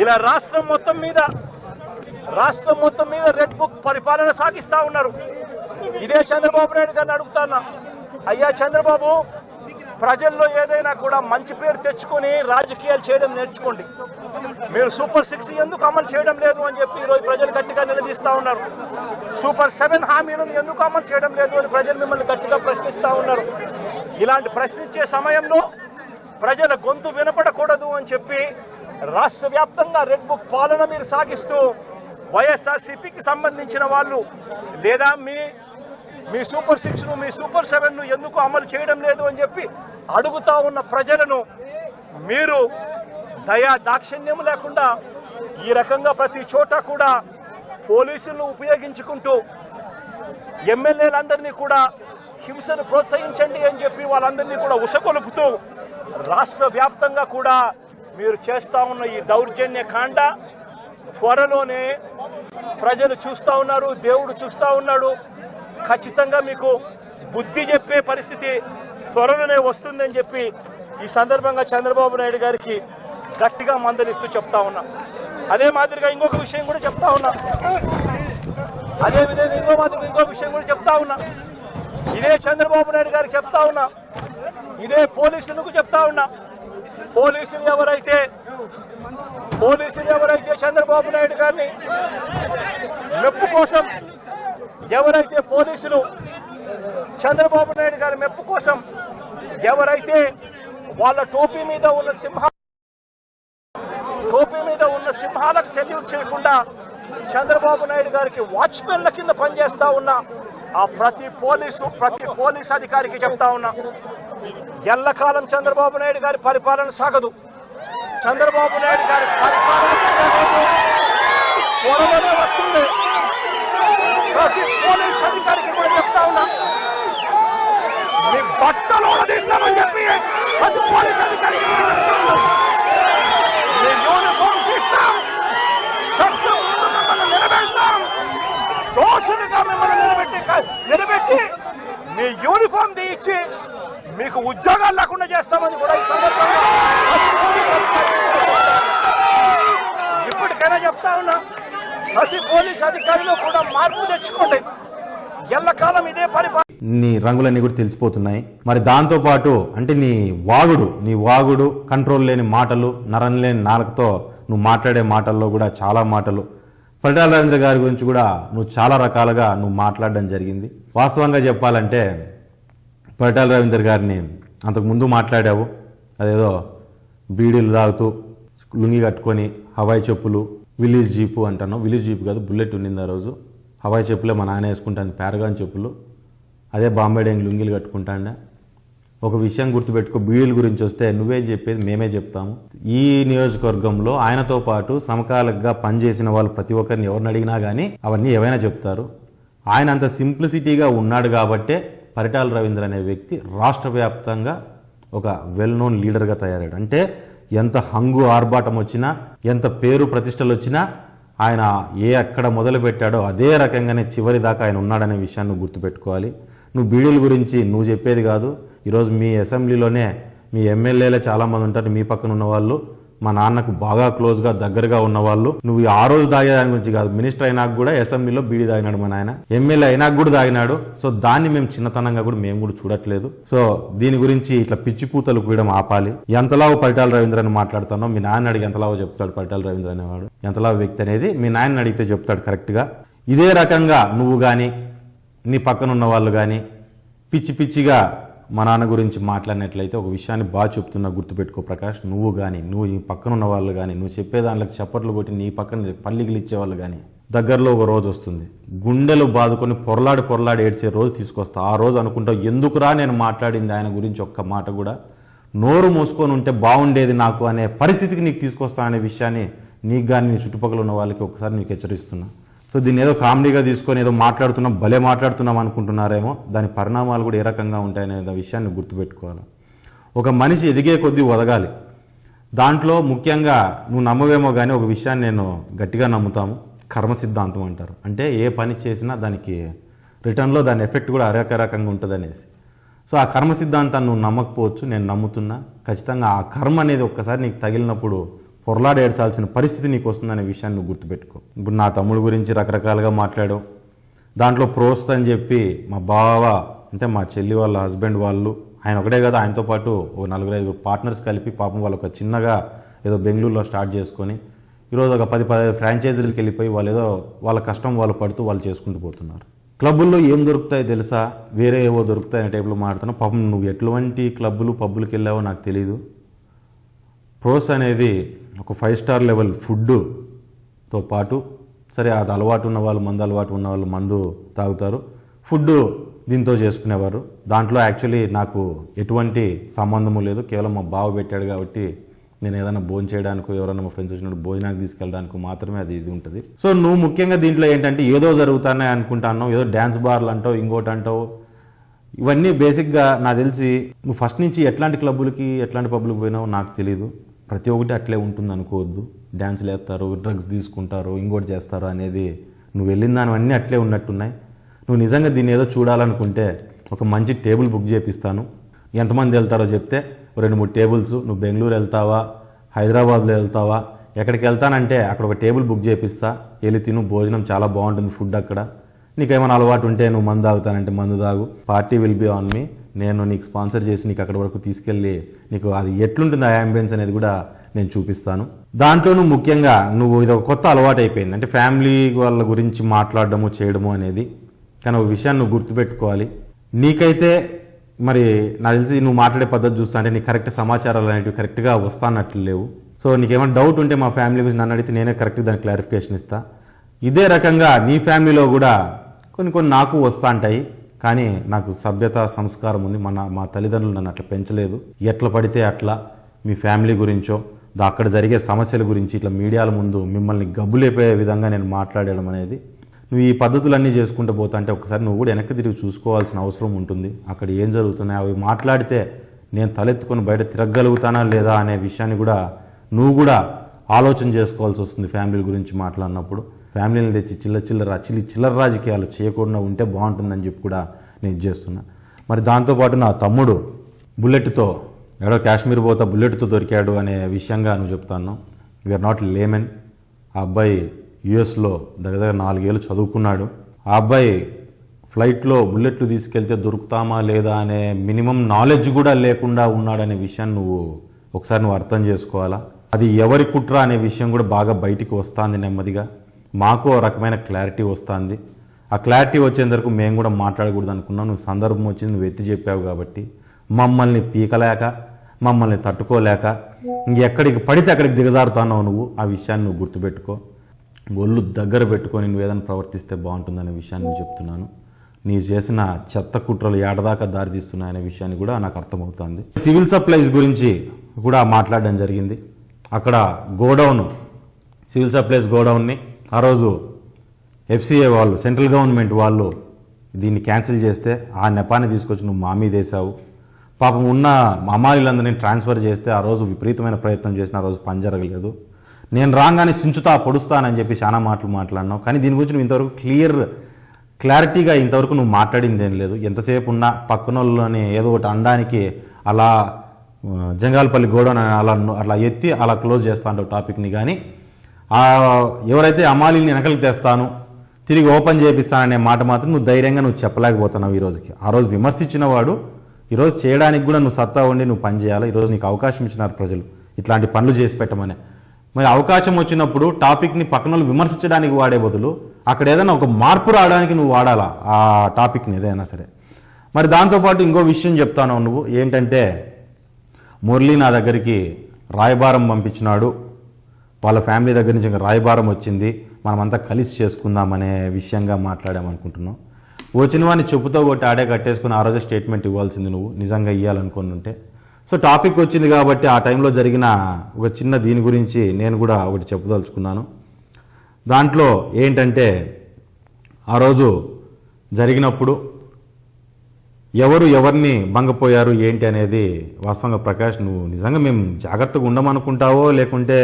ఇలా రాష్ట్రం మొత్తం మీద రెడ్ బుక్ పరిపాలన సాగిస్తా ఉన్నారు. ఇదే చంద్రబాబు నాయుడు గారిని అడుగుతాన్నా, అయ్యా చంద్రబాబు, ప్రజల్లో ఏదైనా కూడా మంచి పేరు తెచ్చుకొని రాజకీయాలు చేయడం నేర్చుకోండి. మీరు సూపర్ 6 ఎందుకు అమలు చేయడం లేదు అని చెప్పి ఈరోజు ప్రజలు గట్టిగా నిలదీస్తూ ఉన్నారు. సూపర్ 7 హామీలను ఎందుకు అమలు చేయడం లేదు అని ప్రజలు మిమ్మల్ని గట్టిగా ప్రశ్నిస్తూ ఉన్నారు. ఇలాంటి ప్రశ్నించే సమయంలో ప్రజల గొంతు వినపడకూడదు అని చెప్పి రాష్ట్ర వ్యాప్తంగా రెడ్ బుక్ పాలన మీరు సాగిస్తూ వైఎస్ఆర్సీపీకి సంబంధించిన వాళ్ళు లేదా మీ సూపర్ 6ను మీ సూపర్ 7ను ఎందుకు అమలు చేయడం లేదు అని చెప్పి అడుగుతా ఉన్న ప్రజలను మీరు దయా దాక్షిణ్యం లేకుండా ఈ రకంగా ప్రతి చోట కూడా పోలీసులను ఉపయోగించుకుంటూ ఎమ్మెల్యేలందరినీ కూడా హింసను ప్రోత్సహించండి అని చెప్పి వాళ్ళందరినీ కూడా ఉసగొలుపుతూ రాష్ట్ర వ్యాప్తంగా కూడా మీరు చేస్తూ ఉన్న ఈ దౌర్జన్య కాండ త్వరలోనే ప్రజలు చూస్తూ ఉన్నారు, దేవుడు చూస్తూ ఉన్నాడు. ఖచ్చితంగా మీకు బుద్ధి చెప్పే పరిస్థితి త్వరలోనే వస్తుందని చెప్పి ఈ సందర్భంగా చంద్రబాబు నాయుడు గారికి గట్టిగా మందలిస్తూ చెప్తా ఉన్నా. అదే మాదిరిగా ఇంకొక విషయం కూడా చెప్తా ఉన్నా. ఇంకో విషయం కూడా చెప్తా ఉన్నా. ఇదే చంద్రబాబు నాయుడు గారికి చెప్తా ఉన్నా, ఇదే పోలీసులకు చెప్తా ఉన్నా. పోలీసులు ఎవరైతే చంద్రబాబు నాయుడు గారిని మెప్పు కోసం చంద్రబాబు నాయుడు గారి మెప్పు కోసం ఎవరైతే వాళ్ళ టోపీ మీద ఉన్న సింహాలకు సెల్యూట్ చేయకుండా చంద్రబాబు నాయుడు గారికి వాచ్మెన్ల కింద పనిచేస్తా ఉన్న ఆ ప్రతి పోలీస్ అధికారికి చెప్తా ఉన్నా, ఎల్లకాలం చంద్రబాబు నాయుడు గారి పరిపాలన సాగదు. చంద్రబాబు నాయుడు గారి పరిపాలన త్వరలోనే వస్తుంది. ప్రతి పోలీస్ అధికారికి కూడా చెప్తా ఉన్నా, మీ బట్టలు తీస్తామని చెప్పి ప్రతి పోలీస్ అధికారికి మీ యూనిఫామ్ తీస్తాం, చట్టం మిమ్మల్ని నిలబెడతాం, దోషులుగా మిమ్మల్ని నిలబెట్టి మీ యూనిఫామ్ తీయించి మీకు ఉద్యోగాలు లేకుండా చేస్తామని కూడా ఈ సందర్భంగా ఇప్పటికైనా చెప్తా ఉన్నా, ప్రతి పోలీస్ అధికారిలో కూడా మార్పు తెచ్చుకోండి. ఎల్లకాలం ఇదే పరిపాలన. నీ రంగులన్నీ కూడా తెలిసిపోతున్నాయి. మరి దాంతో పాటు అంటే నీ వాగుడు కంట్రోల్ లేని మాటలు, నరం లేని నాలుకతో నువ్వు మాట్లాడే మాటల్లో కూడా చాలా మాటలు పరిటాల రవీంద్ర గారి గురించి కూడా నువ్వు చాలా రకాలుగా నువ్వు మాట్లాడడం జరిగింది. వాస్తవంగా చెప్పాలంటే పరిటాల రవీంద్ర గారిని అంతకుముందు మాట్లాడావు, అదేదో బీడీలు తాగుతూ లుంగి కట్టుకొని హవాయి చెప్పులు, విలేజ్ జీపు అంటాను, విలేజ్ జీపు కాదు బుల్లెట్ ఉండింది ఆ రోజు, హవాయి చెప్పులే మా నాన్న వేసుకుంటాను, పారగాన్ చెప్పులు, అదే బాంబే డేంగ్ లుంగిలు కట్టుకుంటాండా. ఒక విషయం గుర్తుపెట్టుకో, బీడీల గురించి వస్తే నువ్వేం చెప్పేది మేమే చెప్తాము. ఈ నియోజకవర్గంలో ఆయనతో పాటు సమకాలికంగా పనిచేసిన వాళ్ళు ప్రతి ఒక్కరిని ఎవరిని అడిగినా కానీ అవన్నీ ఏవైనా చెప్తారు. ఆయన అంత సింప్లిసిటీగా ఉన్నాడు కాబట్టే పరిటాల రవీంద్ర అనే వ్యక్తి రాష్ట్ర వ్యాప్తంగా ఒక వెల్ నోన్ లీడర్గా తయారాడు. అంటే ఎంత హంగు ఆర్భాటం వచ్చినా, ఎంత పేరు ప్రతిష్టలు వచ్చినా ఆయన ఎక్కడ మొదలు పెట్టాడో అదే రకంగానే చివరి దాకా ఆయన ఉన్నాడనే విషయాన్ని నువ్వు గుర్తుపెట్టుకోవాలి. నువ్వు బీడీల గురించి నువ్వు చెప్పేది కాదు. ఈరోజు మీ అసెంబ్లీలోనే మీ ఎమ్మెల్యేలే చాలామంది ఉంటారు, మీ పక్కన ఉన్నవాళ్ళు, మా నాన్నకు బాగా క్లోజ్గా దగ్గరగా ఉన్నవాళ్ళు. నువ్వు ఆ రోజు తాగేదాని గురించి కాదు, మినిస్టర్ అయినాక కూడా అసెంబ్లీలో బీడీ తాగినాడు మా నాయన, ఎమ్మెల్యే అయినాక కూడా తాగినాడు. సో దాన్ని మేము చిన్నతనంగా కూడా మేము కూడా చూడట్లేదు. సో దీని గురించి ఇట్లా పిచ్చి పూతలు కూయడం ఆపాలి. ఎంతలావు పరిటాల రవీంద్ర అని మాట్లాడుతానో మీ నాన్న అడిగి ఎంతలావు చెప్తాడు పరిటాల రవీంద్ర అనేవాడు, ఎంతలావు వ్యక్తి అనేది మీ నాయన అడిగితే చెప్తాడు కరెక్ట్గా. ఇదే రకంగా నువ్వు కానీ నీ పక్కన ఉన్న వాళ్ళు కానీ పిచ్చి పిచ్చిగా మా నాన్న గురించి మాట్లాడినట్లయితే ఒక విషయాన్ని బాగా చెప్తున్నా గుర్తుపెట్టుకో ప్రకాష్, నువ్వు కానీ నువ్వు ఈ పక్కన ఉన్న వాళ్ళు కానీ నువ్వు చెప్పే దాంట్లోకి చప్పట్లు కొట్టి నీ పక్కన పల్లికిలు ఇచ్చేవాళ్ళు కానీ దగ్గరలో ఒక రోజు వస్తుంది, గుండెలు బాదుకొని పొరలాడి ఏడ్చే రోజు తీసుకొస్తా. ఆ రోజు అనుకుంటావు ఎందుకురా నేను మాట్లాడింది ఆయన గురించి ఒక్క మాట కూడా, నోరు మూసుకొని ఉంటే బాగుండేది నాకు అనే పరిస్థితికి నీకు తీసుకొస్తా అనే విషయాన్ని నీకు కానీ నీ చుట్టుపక్కల ఉన్న వాళ్ళకి ఒకసారి నీకు హెచ్చరిస్తున్నా. సో దీన్ని ఏదో కామెడీగా తీసుకొని ఏదో మాట్లాడుతున్నాం, భలే మాట్లాడుతున్నాం అనుకుంటున్నారేమో, దాని పరిణామాలు కూడా ఏ రకంగా ఉంటాయనే విషయాన్ని గుర్తుపెట్టుకోవాలి. ఒక మనిషి ఎదిగే కొద్దీ ఒదగాలి. దాంట్లో ముఖ్యంగా నువ్వు నమ్మవేమో కానీ ఒక విషయాన్ని నేను గట్టిగా నమ్ముతాము, కర్మ సిద్ధాంతం అంటారు. అంటే ఏ పని చేసినా దానికి రిటర్న్లో దాని ఎఫెక్ట్ కూడా రకంగా ఉంటుంది అనేసి. సో ఆ కర్మ సిద్ధాంతాన్ని నువ్వు నమ్మకపోవచ్చు, నేను నమ్ముతున్నా. ఖచ్చితంగా ఆ కర్మ అనేది ఒక్కసారి నీకు తగిలినప్పుడు పొరలాడి ఏడ్చాల్సిన పరిస్థితి నీకు వస్తుందనే విషయాన్ని నువ్వు గుర్తుపెట్టుకో. ఇప్పుడు నా తమ్ముడు గురించి రకరకాలుగా మాట్లాడావు. దాంట్లో ప్రోస్త్ అని చెప్పి మా బావ అంటే మా చెల్లి వాళ్ళ హస్బెండ్ వాళ్ళు, ఆయన ఒకటే కదా, ఆయనతో పాటు ఓ 4-5 పార్ట్నర్స్ కలిపి పాపం వాళ్ళు ఒక చిన్నగా ఏదో బెంగళూరులో స్టార్ట్ చేసుకొని ఈరోజు ఒక 10 ఫ్రాంచైజీలకు వెళ్ళిపోయి వాళ్ళు ఏదో వాళ్ళ కష్టం వాళ్ళు పడుతూ వాళ్ళు చేసుకుంటూ పోతున్నారు. క్లబ్బుల్లో ఏం దొరుకుతాయి తెలుసా, వేరే ఏవో దొరుకుతాయి అనే టైప్లో మాట్లాడుతున్నావు. పాపం నువ్వు ఎటువంటి క్లబ్బులు పబ్బులకి వెళ్ళావో నాకు తెలీదు. ప్రోస్ అనేది ఒక 5 స్టార్ లెవెల్ ఫుడ్తో పాటు, సరే అది అలవాటు ఉన్న వాళ్ళు, మందు అలవాటు ఉన్న వాళ్ళు మందు తాగుతారు, ఫుడ్ దీంతో చేసుకునేవారు. దాంట్లో యాక్చువల్లీ నాకు ఎటువంటి సంబంధము లేదు, కేవలం మా బావ పెట్టాడు కాబట్టి నేను ఏదైనా భోజనం చేయడానికి, ఎవరైనా మా ఫ్రెండ్స్ వచ్చినప్పుడు భోజనానికి తీసుకెళ్ళడానికి మాత్రమే అది ఇది ఉంటుంది. సో నువ్వు ముఖ్యంగా దీంట్లో ఏంటంటే ఏదో జరుగుతానే అనుకుంటాను, ఏదో డ్యాన్స్ బార్లు అంటావు, ఇంకోటి అంటావు. ఇవన్నీ బేసిక్గా నాకు తెలిసి నువ్వు ఫస్ట్ నుంచి ఎట్లాంటి క్లబ్బులకి ఎట్లాంటి పబ్లకు పోయినావో నాకు తెలీదు. ప్రతి ఒక్కటి అట్లే ఉంటుంది అనుకోవద్దు. డ్యాన్స్లు వేస్తారు, డ్రగ్స్ తీసుకుంటారు, ఇంకోటి చేస్తారు అనేది నువ్వు వెళ్ళిన దానివన్నీ అట్లే ఉన్నట్టున్నాయి. నువ్వు నిజంగా దీన్ని ఏదో చూడాలనుకుంటే ఒక మంచి టేబుల్ బుక్ చేపిస్తాను. ఎంతమంది వెళ్తారో చెప్తే 2-3 టేబుల్స్, నువ్వు బెంగళూరు వెళ్తావా, హైదరాబాద్లో వెళ్తావా, ఎక్కడికి వెళ్తానంటే అక్కడ ఒక టేబుల్ బుక్ చేపిస్తా, వెళ్ళి తిను, భోజనం చాలా బాగుంటుంది ఫుడ్ అక్కడ. నీకేమైనా అలవాటు ఉంటే నువ్వు మందు తాగుతానంటే మందు తాగు, party will be on me, నేను నీకు స్పాన్సర్ చేసి నీకు అక్కడి వరకు తీసుకెళ్ళి నీకు అది ఎట్లుంటుంది ఆ యాంబియన్స్ అనేది కూడా నేను చూపిస్తాను. దాంట్లోనూ ముఖ్యంగా నువ్వు ఇది ఒక కొత్త అలవాటు అయిపోయింది, అంటే ఫ్యామిలీ వాళ్ళ గురించి మాట్లాడడము చేయడము అనేది. కానీ ఒక విషయాన్ని నువ్వు గుర్తుపెట్టుకోవాలి, నీకైతే మరి నాకు తెలిసి నువ్వు మాట్లాడే పద్ధతి చూస్తా అంటే నీకు కరెక్ట్ సమాచారాలు అనేవి కరెక్ట్గా వస్తానట్లు లేవు. సో నీకేమైనా డౌట్ ఉంటే మా ఫ్యామిలీ గురించి నన్ను అడిగితే నేనే కరెక్ట్గా దానికి క్లారిఫికేషన్ ఇస్తా. ఇదే రకంగా నీ ఫ్యామిలీలో కూడా కొన్ని నాకు వస్తా ఉంటాయి, కానీ నాకు సభ్యత సంస్కారం ఉంది. మా తల్లిదండ్రులు నన్ను అట్లా పెంచలేదు. ఎట్లా పడితే అట్లా మీ ఫ్యామిలీ గురించో అక్కడ జరిగే సమస్యల గురించి ఇట్లా మీడియాల ముందు మిమ్మల్ని గబ్బులేపోయే విధంగా నేను మాట్లాడడం అనేది, నువ్వు ఈ పద్ధతులన్నీ చేసుకుంటూ పోతా అంటే ఒకసారి నువ్వు కూడా వెనక్కి తిరిగి చూసుకోవాల్సిన అవసరం ఉంటుంది. అక్కడ ఏం జరుగుతున్నాయి అవి మాట్లాడితే నేను తలెత్తుకొని బయట తిరగలుగుతానా లేదా అనే విషయాన్ని కూడా నువ్వు కూడా ఆలోచన చేసుకోవాల్సి వస్తుంది. ఫ్యామిలీ గురించి మాట్లాడినప్పుడు ఫ్యామిలీని తెచ్చి చిల్లర రాజకీయాలు చేయకుండా ఉంటే బాగుంటుందని చెప్పి కూడా నేను చేస్తున్నా. మరి దాంతోపాటు నా తమ్ముడు బుల్లెట్తో ఎడో కాశ్మీర్ పోతా బుల్లెట్తో దొరికాడు అనే విషయంగా నువ్వు చెప్తాను. We are not laymen. ఆ అబ్బాయి యుఎస్లో దగ్గర 4 ఏళ్ళు చదువుకున్నాడు. ఆ అబ్బాయి ఫ్లైట్లో బుల్లెట్లు తీసుకెళ్తే దొరుకుతామా లేదా అనే మినిమం నాలెడ్జ్ కూడా లేకుండా ఉన్నాడనే విషయాన్ని నువ్వు అర్థం చేసుకోవాలా. అది ఎవరి కుట్ర అనే విషయం కూడా బాగా బయటికి వస్తుంది నెమ్మదిగా. మాకు రకమైన క్లారిటీ వస్తుంది. ఆ క్లారిటీ వచ్చేంత వరకు మేము కూడా మాట్లాడకూడదు అనుకున్నాం. నువ్వు సందర్భం వచ్చింది, నువ్వు ఎత్తి చెప్పావు కాబట్టి మమ్మల్ని పీకలేక, మమ్మల్ని తట్టుకోలేక ఇంకెక్కడికి పడితే అక్కడికి దిగజారుతున్నావు నువ్వు. ఆ విషయాన్ని నువ్వు గుర్తుపెట్టుకో. ఒళ్ళు దగ్గర పెట్టుకొని నువ్వు ఏదైనా ప్రవర్తిస్తే బాగుంటుందనే విషయాన్ని నువ్వు చెప్తున్నాను. నీ చేసిన చెత్త కుట్రలు ఏడదాకా దారితీస్తున్నాయనే విషయాన్ని కూడా నాకు అర్థమవుతుంది. సివిల్ సప్లైస్ గురించి కూడా మాట్లాడడం జరిగింది. అక్కడ గోడౌన్, సివిల్ సప్లైస్ గోడౌన్ని ఆ రోజు FCA వాళ్ళు, సెంట్రల్ గవర్నమెంట్ వాళ్ళు దీన్ని క్యాన్సిల్ చేస్తే ఆ నెపాన్ని తీసుకొచ్చి నువ్వు మా మీద వేసావు. పాపం ఉన్న అమ్మాయిలందరినీ ట్రాన్స్ఫర్ చేస్తే ఆ రోజు విపరీతమైన ప్రయత్నం చేసిన ఆ రోజు పని జరగలేదు. నేను రాగానే చించుతా పొడుస్తానని చెప్పి చాలా మాటలు మాట్లాడినావు. కానీ దీని గురించి నువ్వు ఇంతవరకు క్లారిటీగా ఇంతవరకు నువ్వు మాట్లాడింది ఏం లేదు. ఎంతసేపు ఉన్నా పక్కన వాళ్ళని ఏదో ఒకటి అనడానికి అలా జంగాలపల్లి గోడౌన్ అలా ఎత్తి అలా క్లోజ్ చేస్తా అంటావు టాపిక్ని. కానీ ఎవరైతే అమాలీని వెనకలికి తెస్తాను, తిరిగి ఓపెన్ చేపిస్తాననే మాట మాత్రం నువ్వు ధైర్యంగా నువ్వు చెప్పలేకపోతున్నావు ఈ రోజుకి. ఆ రోజు విమర్శించిన వాడు ఈరోజు చేయడానికి కూడా నువ్వు సత్తా ఉండి నువ్వు పని చేయాలి. ఈరోజు నీకు అవకాశం ఇచ్చినారు ప్రజలు ఇట్లాంటి పనులు చేసి పెట్టమని. మరి అవకాశం వచ్చినప్పుడు టాపిక్ని పక్కన వాళ్ళు విమర్శించడానికి వాడే బదులు అక్కడ ఏదైనా ఒక మార్పు రావడానికి నువ్వు వాడాలా ఆ టాపిక్ని ఏదైనా సరే. మరి దాంతోపాటు ఇంకో విషయం చెప్తాను. నువ్వు ఏంటంటే మురళి నా దగ్గరికి రాయబారం పంపించినాడు, వాళ్ళ ఫ్యామిలీ దగ్గర నుంచి ఇంకా రాయబారం వచ్చింది, మనమంతా కలిసి చేసుకుందామనే విషయంగా మాట్లాడామనుకుంటున్నాం. వచ్చిన వాడిని చెప్పుతో కొట్టి ఆడే కట్టేసుకుని ఆ రోజే స్టేట్మెంట్ ఇవ్వాల్సింది నువ్వు నిజంగా ఇవ్వాలనుకుని ఉంటే. సో టాపిక్ వచ్చింది కాబట్టి ఆ టైంలో జరిగిన ఒక చిన్న దీని గురించి నేను కూడా ఒకటి చెప్పదలుచుకున్నాను. దాంట్లో ఏంటంటే ఆ రోజు జరిగినప్పుడు ఎవరు ఎవరిని భంగపోయారు ఏంటి అనేది వాస్తవంగా ప్రకాష్ నువ్వు నిజంగా మేము జాగ్రత్తగా ఉండమనుకుంటావో లేకుంటే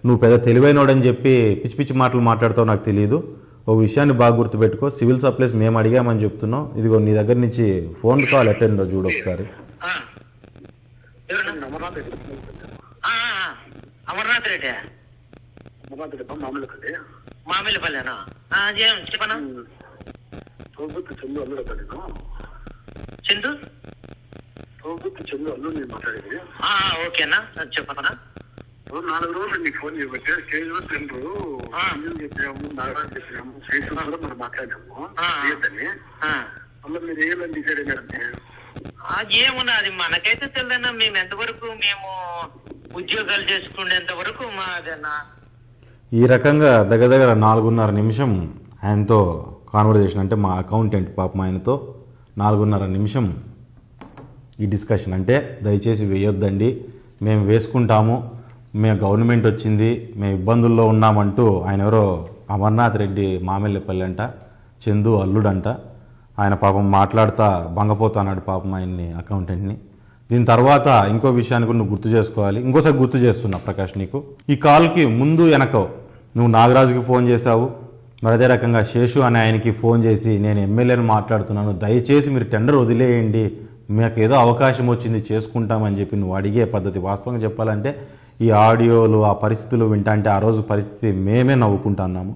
నువ్వు పెద్ద తెలివైనోడని చెప్పి పిచ్చి పిచ్చి మాటలు మాట్లాడతావో నాకు తెలియదు. ఓ విషయాన్ని బాగా గుర్తుపెట్టుకో, సివిల్ సప్లైస్ మేము అడిగామని చెప్తున్నావు. ఇదిగో నీ దగ్గర నుంచి ఫోన్ కాల్ అటెండ్ చూడు ఒకసారి. అమర్నాథ్ రెడ్డి మామిలిపల్లెనా చెప్పనా చందు అల్లుడు నేను చందు చందు అల్లుడు నేను మాట్లాడేది. ఓకేనా చెప్పనా 4 రోజులు నీకు ఫోన్ చేయబట్టే స్టేజ్ లో తిండ్రు చెప్పాము, నాగరాజు చెప్పాము, స్టేషన్ కూడా మనం మాట్లాడాము అని. మళ్ళీ మీరు ఏమని డిసైడ్ అయినారంటే ఏమున్నా అది మనకైతే తెలియదన్నా. మేము ఎంతవరకు మేము ఉద్యోగాలు చేసుకునేంత వరకు మాదేనా. ఈ రకంగా దగ్గర 4:30 నిమిషం ఆయనతో కాన్వర్జేషన్, అంటే మా అకౌంటెంట్ పాపం ఆయనతో 4:30 నిమిషం ఈ డిస్కషన్. అంటే దయచేసి వేయొద్దండి, మేము వేసుకుంటాము, మేము గవర్నమెంట్ వచ్చింది, మేము ఇబ్బందుల్లో ఉన్నామంటూ ఆయన ఎవరో అమర్నాథ్ రెడ్డి మామిళ్ళపల్లి అంట, చందు అల్లుడంట. ఆయన పాపం మాట్లాడుతా బంగపోతాన్నాడు పాపం ఆయన్ని, అకౌంటెంట్ని. దీని తర్వాత ఇంకో విషయాన్ని కూడా నువ్వు గుర్తు చేసుకోవాలి. ఇంకోసారి గుర్తు చేస్తున్నా ప్రకాష్ నీకు, ఈ కాల్కి ముందు వెనకో నువ్వు నాగరాజుకి ఫోన్ చేశావు, మరి అదే రకంగా శేషు అనే ఆయనకి ఫోన్ చేసి నేను ఎమ్మెల్యేని మాట్లాడుతున్నాను, దయచేసి మీరు టెండర్ వదిలేయండి, మీకు ఏదో అవకాశం వచ్చింది చేసుకుంటామని చెప్పి నువ్వు అడిగే పద్ధతి. వాస్తవంగా చెప్పాలంటే ఈ ఆడియోలు ఆ పరిస్థితులు వింటా అంటే ఆ రోజు పరిస్థితి మేమే నవ్వుకుంటున్నాము.